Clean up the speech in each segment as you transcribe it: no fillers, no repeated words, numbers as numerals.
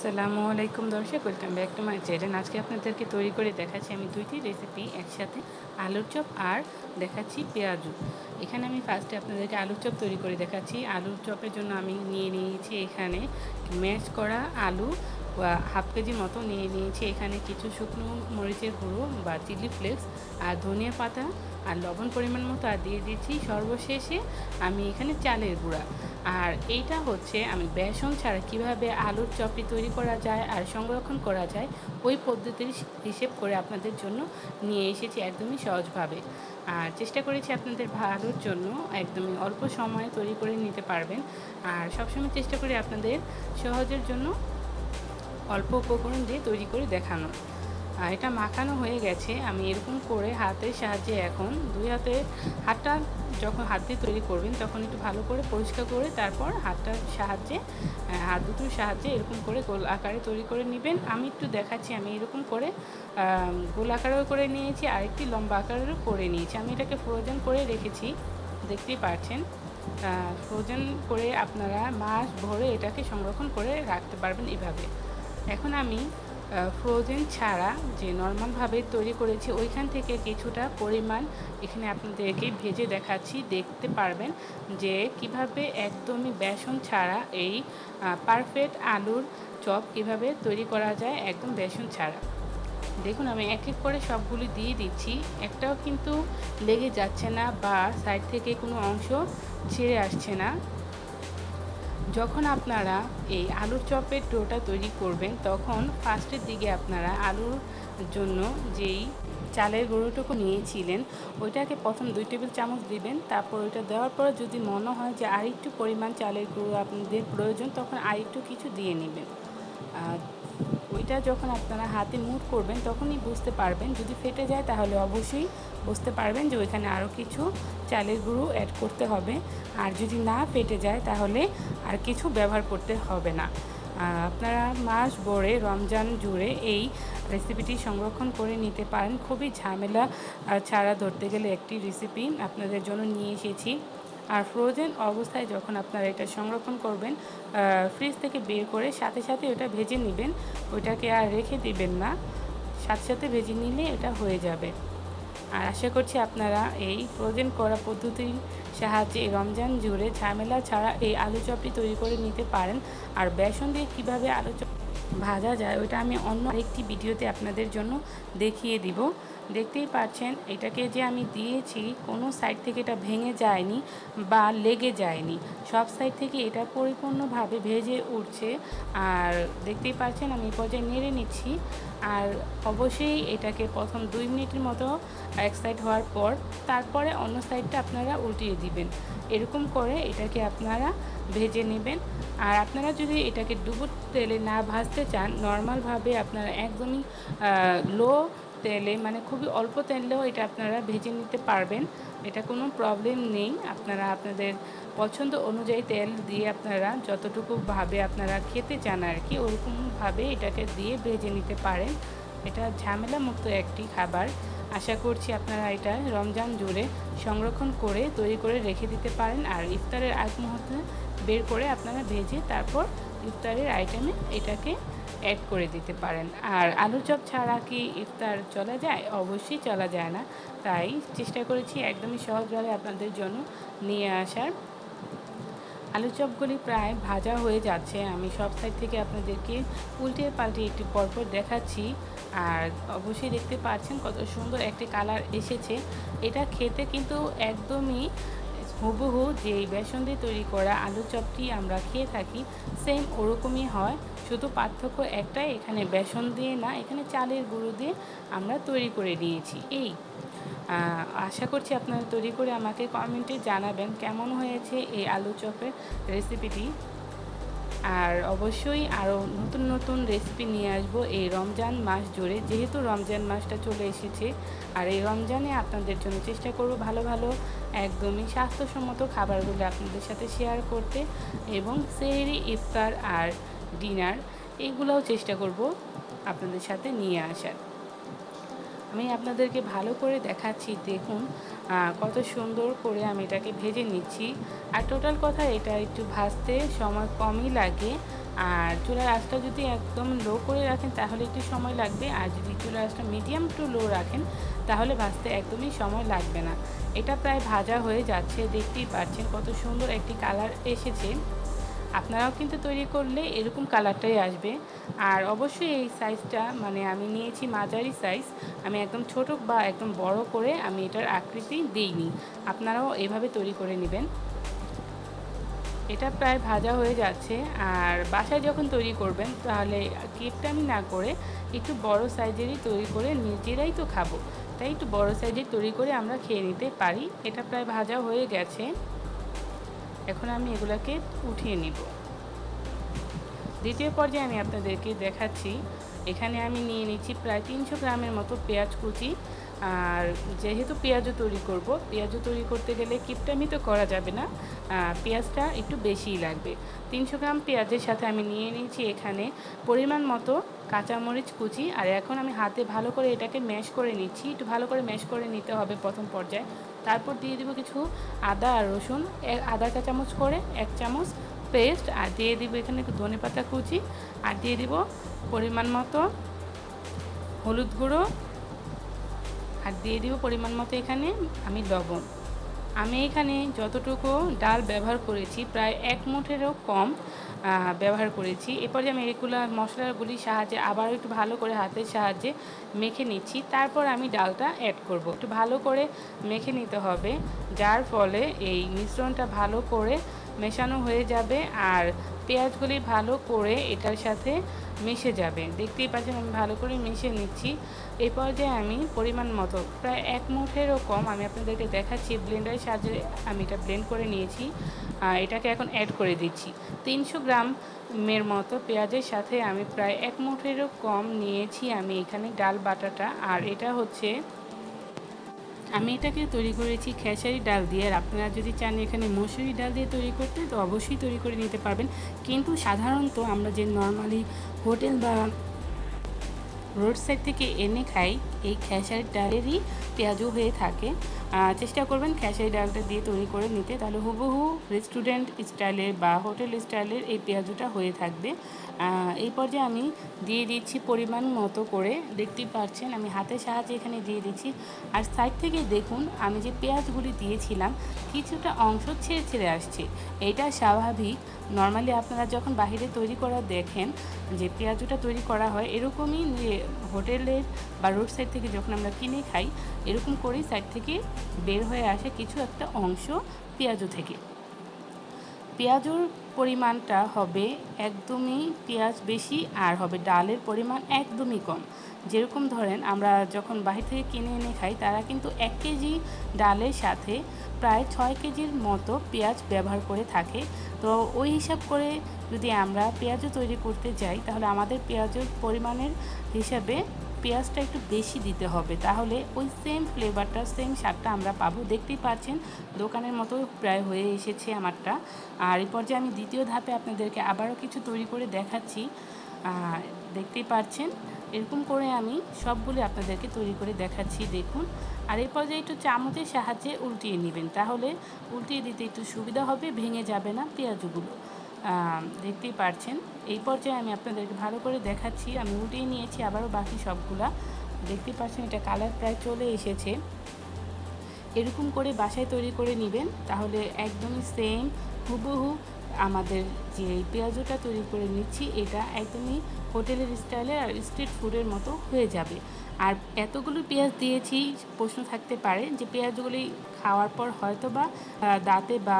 আসসালামু আলাইকুম দর্শক, welcome back to my channel. আজকে আপনাদেরকে তৈরি করে দেখাচ্ছি আমি দুইটি রেসিপি একসাথে, আলুর চপ আর দেখাচ্ছি পেঁয়াজু। এখানে আমি ফার্স্টে আপনাদেরকে আলুর চপ তৈরি করে দেখাচ্ছি। আলুর চপের জন্য আমি নিয়ে নিয়েছি এখানে ম্যাশ করা আলু হাফ কেজি মতো নিয়ে নিয়েছি। এখানে কিছু শুকনো মরিচের গুঁড়ো বা চিলি ফ্লেক্স আর ধনিয়া পাতা আর লবণ পরিমাণ মতো আর দিয়ে দিচ্ছি সর্বশেষে আমি এখানে চালের গুঁড়া। আর এইটা হচ্ছে আমি বেসন ছাড়া কিভাবে আলুর চপটি তৈরি করা যায় আর সংরক্ষণ করা যায় ওই পদ্ধতির হিসেব করে আপনাদের জন্য নিয়ে এসেছি একদমই সহজভাবে। আর চেষ্টা করেছি আপনাদের ভালোর জন্য একদমই অল্প সময়ে তৈরি করে নিতে পারবেন। আর সবসময় চেষ্টা করি আপনাদের সহজের জন্য অল্প উপকরণ দিয়ে তৈরি করে দেখানো। এটা মাখানো হয়ে গেছে। আমি এরকম করে হাতের সাহায্যে এখন দুই হাতটা যখন হাত দিয়ে তৈরি করবেন তখন একটু ভালো করে পরিষ্কার করে তারপর হাত দুটোর সাহায্যে এরকম করে গোল আকারে তৈরি করে নেবেন। আমি একটু দেখাচ্ছি, আমি এরকম করে গোল আকারেও করে নিয়েছি আর একটি লম্বা আকারেরও করে নিয়েছি। আমি এটাকে ফ্রোজেন করে রেখেছি, দেখতেই পাচ্ছেন। ফ্রোজেন করে আপনারা মাস ভরে এটাকে সংরক্ষণ করে রাখতে পারবেন এভাবে। এখন আমি ফ্রোজেন ছাড়া যে নর্মালভাবে তৈরি করেছি ওইখান থেকে কিছুটা পরিমাণ এখানে আপনাদেরকে ভেজে দেখাচ্ছি, দেখতে পারবেন যে কিভাবে একদমই বেসন ছাড়া এই পারফেক্ট আলুর চপ কিভাবে তৈরি করা যায় একদম বেসন ছাড়া। দেখুন আমি এক এক করে সবগুলি দিয়ে দিচ্ছি, একটাও কিন্তু লেগে যাচ্ছে না বা সাইড থেকে কোনো অংশ ছিঁড়ে আসছে না। যখন আপনারা এই আলুর চপের ডোটা তৈরি করবেন তখন ফার্স্টের দিকে আপনারা আলুর জন্য যেই চালের গুঁড়োটুকু নিয়েছিলেন ওইটাকে প্রথম 2 টেবিল চামচ দিবেন। তারপর ওইটা দেওয়ার পর যদি মনে হয় যে আরেকটু পরিমাণ চালের গুঁড়ো আপনাদের প্রয়োজন তখন আরেকটু কিছু দিয়ে নেবেন। ওইটা যখন আপনারা হাতে মুঠ করবেন তখনই বুঝতে পারবেন, যদি ফেটে যায় তাহলে অবশ্যই বুঝতে পারবেন যে ওইখানে আরও কিছু চালের গুঁড়ো অ্যাড করতে হবে। আর যদি না ফেটে যায় তাহলে আর কিছু ব্যবহার করতে হবে না। আপনারা মাস ভরে রমজান জুড়ে এই রেসিপিটি সংরক্ষণ করে নিতে পারেন। খুবই ঝামেলা ছাড়া ধরতে গেলে একটি রেসিপি আপনাদের জন্য নিয়ে এসেছি। আর ফ্রোজেন অবস্থায় যখন আপনারা এটা সংরক্ষণ করবেন ফ্রিজ থেকে বের করে সাথে সাথে ওটা ভেজে নেবেন, ওইটাকে আর রেখে দিবেন না, সাথে সাথে ভেজে নিলে এটা হয়ে যাবে। আর আশা করছি আপনারা এই ফ্রোজেন করা পদ্ধতির সাহায্যে রমজান জুড়ে ঝামেলা ছাড়া এই আলু চপটি তৈরি করে নিতে পারেন। আর বেসন দিয়ে কীভাবে আলু চপ ভাজা যায় ওইটা আমি অন্য আরেকটি ভিডিওতে আপনাদের জন্য দেখিয়ে দিব। দেখতেই পাচ্ছেন এটাকে যে আমি দিয়েছি কোনো সাইড থেকে এটা ভেঙে যায়নি বা লেগে যায়নি, সব সাইড থেকে এটা পরিপূর্ণভাবে ভেজে উঠছে। আর দেখতেই পাচ্ছেন আমি পর্যায়ে নেড়ে নিচ্ছি। আর অবশ্যই এটাকে প্রথম 2 মিনিটের মতো এক সাইড হওয়ার পর তারপরে অন্য সাইডটা আপনারা উল্টিয়ে দিবেন। এরকম করে এটাকে আপনারা ভেজে নেবেন। আর আপনারা যদি এটাকে ডুবো তেলে না ভাজতে চান, নর্মালভাবে আপনারা একদমই লো তেলে মানে খুবই অল্প তেলেও এটা আপনারা ভেজে নিতে পারবেন, এটা কোনো প্রবলেম নেই। আপনারা আপনাদের পছন্দ অনুযায়ী তেল দিয়ে আপনারা যতটুকু ভাবে আপনারা খেতে চান আর কি ওরকমভাবে এটাকে দিয়ে ভেজে নিতে পারেন। এটা ঝামেলামুক্ত একটি খাবার। আশা করছি আপনারা এটা রমজান জুড়ে সংরক্ষণ করে তৈরি করে রেখে দিতে পারেন। আর ইফতারের আগ মুহূর্তে বের করে আপনারা ভেজে তারপর ইফতারের আইটেমে এটাকে অ্যাড করে দিতে পারেন। আর আলু চপ ছাড়া কি ইফতার চলা যায়? অবশ্যই চলা যায় না। তাই চেষ্টা করেছি একদমই সহজভাবে আপনাদের জন্য নিয়ে আসার। আলু চপগুলি প্রায় ভাজা হয়ে যাচ্ছে, আমি সব সাইড থেকে আপনাদেরকে উল্টে পাল্টে একটু পরপর দেখাচ্ছি। আর অবশ্যই দেখতে পাচ্ছেন কত সুন্দর একটি কালার এসেছে। এটা খেতে কিন্তু একদমই হুবহু যেই বেসন দিয়ে তৈরি করা আলু চপটি আমরা খেয়ে থাকি সেম ওরকমই হয়, শুধু পার্থক্য একটাই, এখানে বেসন দিয়ে না, এখানে চালের গুঁড়ো দিয়ে আমরা তৈরি করে নিয়েছি। আশা করছি আপনারা তৈরি করে আমাকে কমেন্টে জানাবেন কেমন হয়েছে এই আলু চপের রেসিপিটি। আর অবশ্যই আরও নতুন নতুন রেসিপি নিয়ে আসবো এই রমজান মাস জুড়ে, যেহেতু রমজান মাসটা চলে এসেছে। আর এই রমজানে আপনাদের জন্য চেষ্টা করব ভালো ভালো একদমই স্বাস্থ্যসম্মত খাবারগুলো আপনাদের সাথে শেয়ার করতে, এবং সেহরি, ইফতার আর ডিনার এইগুলোও চেষ্টা করব আপনাদের সাথে নিয়ে আসার। আমি আপনাদেরকে ভালো করে দেখাচ্ছি, দেখুন কত সুন্দর করে আমি এটাকে ভেজে নিচ্ছি। আর টোটাল কথা এটা একটু ভাজতে সময় কমই লাগে, আর চুলার আঁচটা যদি একদম লো করে রাখেন তাহলে একটু সময় লাগবে, আর যদি চুলার আঁচটা মিডিয়াম টু লো রাখেন তাহলে ভাজতে একদমই সময় লাগবে না। এটা প্রায় ভাজা হয়ে যাচ্ছে, দেখতেই পাচ্ছেন কত সুন্দর একটি কালার এসেছে। আপনারাও কিন্তু তৈরি করলে এরকম কালারটাই আসবে। আর অবশ্যই এই সাইজটা মানে আমি নিয়েছি মাঝারি সাইজ, আমি একদম ছোট বা একদম বড় করে আমি এটার আকৃতি দিইনি। আপনারাও এভাবে তৈরি করে নেবেন। এটা প্রায় ভাজা হয়ে যাচ্ছে। আর বাসায় যখন তৈরি করবেন তাহলে কিপটামি না করে একটু বড় সাইজেরই তৈরি করে, নিজেরাই তো খাবো তাই একটু বড় সাইজের তৈরি করে আমরা খেয়ে নিতে পারি। এটা প্রায় ভাজা হয়ে গেছে, এখন আমি এগুলাকে উঠিয়ে নিব। দ্বিতীয় পর্যায়ে আমি আপনাদেরকে দেখাচ্ছি, এখানে আমি নিয়ে নিচ্ছি প্রায় 300 গ্রামের মতো পেঁয়াজ কুচি। আর যেহেতু পেঁয়াজও তৈরি করব, পেঁয়াজও তৈরি করতে গেলে কিপটামি তো করা যাবে না, পেঁয়াজটা একটু বেশিই লাগবে। 300 গ্রাম পেঁয়াজের সাথে আমি নিয়ে নিয়েছি এখানে পরিমাণ মতো কাঁচামরিচ কুচি। আর এখন আমি হাতে ভালো করে এটাকে ম্যাশ করে নিচ্ছি, একটু ভালো করে ম্যাশ করে নিতে হবে প্রথম পর্যায়ে। তারপর দিয়ে দেবো কিছু আদা আর রসুন, আধা চা চামচ করে 1 চামচ পেস্ট, আর দিয়ে দিব এখানে একটু ধনেপাতা কুচি, আর দিয়ে দিব পরিমাণ মতো হলুদ গুঁড়ো, আর দিয়ে দিব পরিমাণ মতো এখানে আমি লবণ। আমি এখানে যতটুকু ডাল ব্যবহার করেছি প্রায় 1 মুঠেরও কম ব্যবহার করেছি। এরপরে আমি এগুলো মশলাগুলির সাহায্যে আবার একটু ভালো করে হাতের সাহায্যে মেখে নিচ্ছি, তারপর আমি ডালটা অ্যাড করব। একটু ভালো করে মেখে নিতে হবে, যার ফলে এই মিশ্রণটা ভালো করে মেশানো হয়ে যাবে আর পেঁয়াজগুলি ভালো করে এটার সাথে মিশে যাবে। দেখতেই পাচ্ছেন আমি ভালো করে মিশিয়ে নিচ্ছি। এই পর্যায়ে আমি পরিমাণ মতো প্রায় 1 মুঠেরও কম আমি আপনাদেরকে দেখাচ্ছি, ব্লেন্ডারের সাহায্যে আমি এটা ব্লেন্ড করে নিয়েছি। এটাকে এখন অ্যাড করে দিচ্ছি। 300 গ্রামের মতো পেঁয়াজের সাথে আমি প্রায় 1 মুঠেরও কম নিয়েছি আমি এখানে ডাল বাটাটা। আর এটা হচ্ছে আমি এটাকে তৈরি করেছি খেসারি ডাল দিয়ে। আর আপনারা যদি চান এখানে মসুরি ডাল দিয়ে তৈরি করতে তো অবশ্যই তৈরি করে নিতে পারবেন, কিন্তু সাধারণত আমরা যে নর্মালি হোটেল বা রোড সাইড থেকে এনে খাই এই খেসারি ডালেরই পেঁয়াজু হয়ে থাকে। চেষ্টা করবেন খেসারি ডালটা দিয়ে তৈরি করে নিতে, তাহলে হুবহু রেস্টুরেন্ট স্টাইলের বা হোটেল স্টাইলের এই পেঁয়াজুটা হয়ে থাকবে। এই পর্যায়ে আমি দিয়ে দিচ্ছি পরিমাণ মতো করে, দেখতেই পাচ্ছেন আমি হাতের সাহায্যে এখানে দিয়ে দিচ্ছি। আর সাইড থেকে দেখুন আমি যে পেঁয়াজগুলি দিয়েছিলাম কিছুটা অংশ ছেড়ে ছেড়ে আসছে, এটা স্বাভাবিক। নর্মালি আপনারা যখন বাহিরে তৈরি করা দেখেন যে পেঁয়াজুটা তৈরি করা হয় এরকমই, যে হোটেলের বা রোড সাইড থেকে যখন আমরা কিনে খাই এরকম করেই সাইড থেকে বের হয়ে আসে কিছু একটা অংশ পেঁয়াজু থেকে। পেঁয়াজুর পরিমাণটা হবে একদমই পেঁয়াজ বেশি, আর হবে ডালের পরিমাণ একদমই কম। যেরকম ধরেন আমরা যখন বাহির থেকে কিনে এনে খাই তারা কিন্তু 1 কেজি ডালের সাথে প্রায় 6 কেজির মতো পেঁয়াজ ব্যবহার করে থাকে। তো ওই হিসাব করে যদি আমরা পেঁয়াজও তৈরি করতে যাই তাহলে আমাদের পেঁয়াজের পরিমাণের হিসাবে পেঁয়াজটা একটু বেশি দিতে হবে, তাহলে ওই সেম ফ্লেভারটা সেম স্বাদটা আমরা পাবো। দেখতেই পাচ্ছেন দোকানের মতো প্রায় হয়ে এসেছে আমারটা। আর এই পর্যায়ে আমি দ্বিতীয় ধাপে আপনাদেরকে আবারও কিছু তৈরি করে দেখাচ্ছি। দেখতেই পাচ্ছেন এরকম করে আমি সবগুলি আপনাদেরকে তৈরি করে দেখাচ্ছি, দেখুন। আর এই পর্যায়ে একটু চামচের সাহায্যে উল্টিয়ে নেবেন, তাহলে উল্টিয়ে দিতে একটু সুবিধা হবে, ভেঙে যাবে না পেঁয়াজগুলো। দেখতেই পাচ্ছেন এই পর্যায়ে আমি আপনাদেরকে ভালো করে দেখাচ্ছি, আমি উল্টিয়ে নিয়েছি আবারও বাকি সবগুলা। দেখতেই পাচ্ছেন এটা কালার প্রায় চলে এসেছে। এরকম করে বাসায় তৈরি করে নেবেন, তাহলে একদমই সেম হুবহু আমাদের যে পেঁয়াজুটা তৈরি করে নিচ্ছি এটা একদমই হোটেলের স্টাইলে আর স্ট্রিট ফুডের মতো হয়ে যাবে। আর এতগুলো পেঁয়াজ দিয়েছি, প্রশ্ন থাকতে পারে যে পেঁয়াজগুলি খাওয়ার পর হয়তো বা দাঁতে বা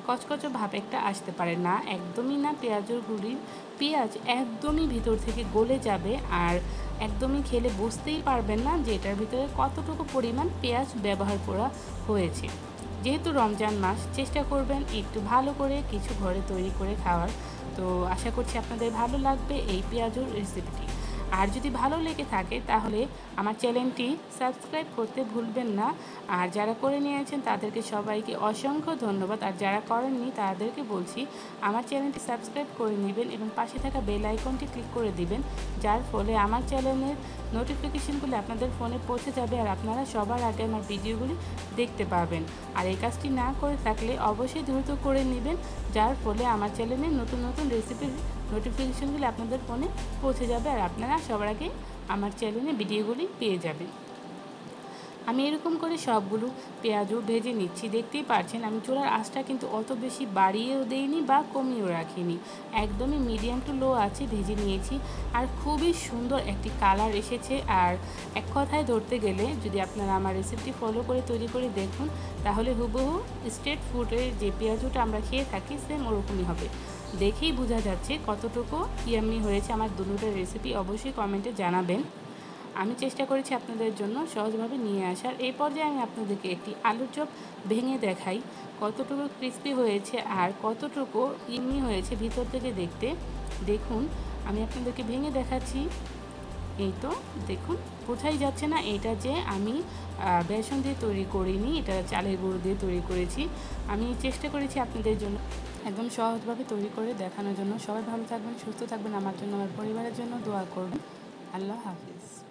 কচকচো ভাব একটা আসতে পারে না, একদমই না। পেঁয়াজ একদমই ভিতর থেকে গলে যাবে আর একদমই খেলে বুঝতেই পারবেন না যে এটার ভিতরে কতটুকু পরিমাণ পেঁয়াজ ব্যবহার করা হয়েছে। যেহেতু রমজান মাস, চেষ্টা করবেন একটু ভালো করে কিছু ঘরে তৈরি করে খাওয়ার। তো আশা করছি আপনাদের ভালো লাগবে এই পেঁয়াজুর রেসিপিটি। আর যদি ভালো লেগে থাকে তাহলে আমার চ্যানেলটি সাবস্ক্রাইব করতে ভুলবেন না। আর যারা করে নিয়েছেন তাদেরকে সবাইকে অসংখ্য ধন্যবাদ। আর যারা করেননি তাদেরকে বলছি আমার চ্যানেলটি সাবস্ক্রাইব করে নেবেন এবং পাশে থাকা বেল আইকনটি ক্লিক করে দিবেন, যার ফলে আমার চ্যানেলের নোটিফিকেশনগুলি আপনাদের ফোনে পৌঁছে যাবে আর আপনারা সবার আগে আমার ভিডিওগুলি দেখতে পাবেন। আর এই কাজটি না করে থাকলে অবশ্যই দ্রুত করে নেবেন, যার ফলে আমার চ্যানেলে নতুন নতুন রেসিপির নোটিফিকেশনগুলি আপনাদের ফোনে পৌঁছে যাবে আর আপনারা সবার আগে আমার চ্যানেলে ভিডিওগুলি পেয়ে যাবেন। আমি এরকম করে সবগুলো পেঁয়াজও ভেজে নিচ্ছি। দেখতেই পাচ্ছেন আমি চুলার আঁচটা কিন্তু অত বেশি বাড়িয়েও দেইনি বা কমিয়েও রাখিনি, একদমই মিডিয়াম টু লো আছে ভেজে নিয়েছি। আর খুবই সুন্দর একটি কালার এসেছে। আর এক কথায় ধরতে গেলে যদি আপনারা আমার রেসিপি ফলো করে তৈরি করে দেখুন তাহলে হুবহু স্ট্রিট ফুডের যে পেঁয়াজুটা আমরা খেয়ে থাকি সেম ওরকমই হবে। দেখেই বোঝা যাচ্ছে কতটুকু ইয়াম্মি হয়েছে। আমার দুটোর রেসিপি অবশ্যই কমেন্টে জানাবেন। আমি চেষ্টা করেছি আপনাদের জন্য সহজভাবে নিয়ে আসার। এই পর্যায়ে আমি আপনাদেরকে একটি আলুর চপ ভেঙে দেখাই কতটুকু ক্রিস্পি হয়েছে আর কতটুকু ইমি হয়েছে ভিতর থেকে দেখতে। দেখুন আমি আপনাদেরকে ভেঙে দেখাচ্ছি। এই তো দেখুন, বোঝাই যাচ্ছে না এটা যে আমি বেসন দিয়ে তৈরি করিনি, এটা চালের গুঁড়ো দিয়ে তৈরি করেছি। আমি চেষ্টা করেছি আপনাদের জন্য একদম সহজভাবে তৈরি করে দেখানোর জন্য। সবাই ভালো থাকবেন, সুস্থ থাকবেন, আমার জন্য আমার পরিবারের জন্য দোয়া করবেন। আল্লাহ হাফিজ।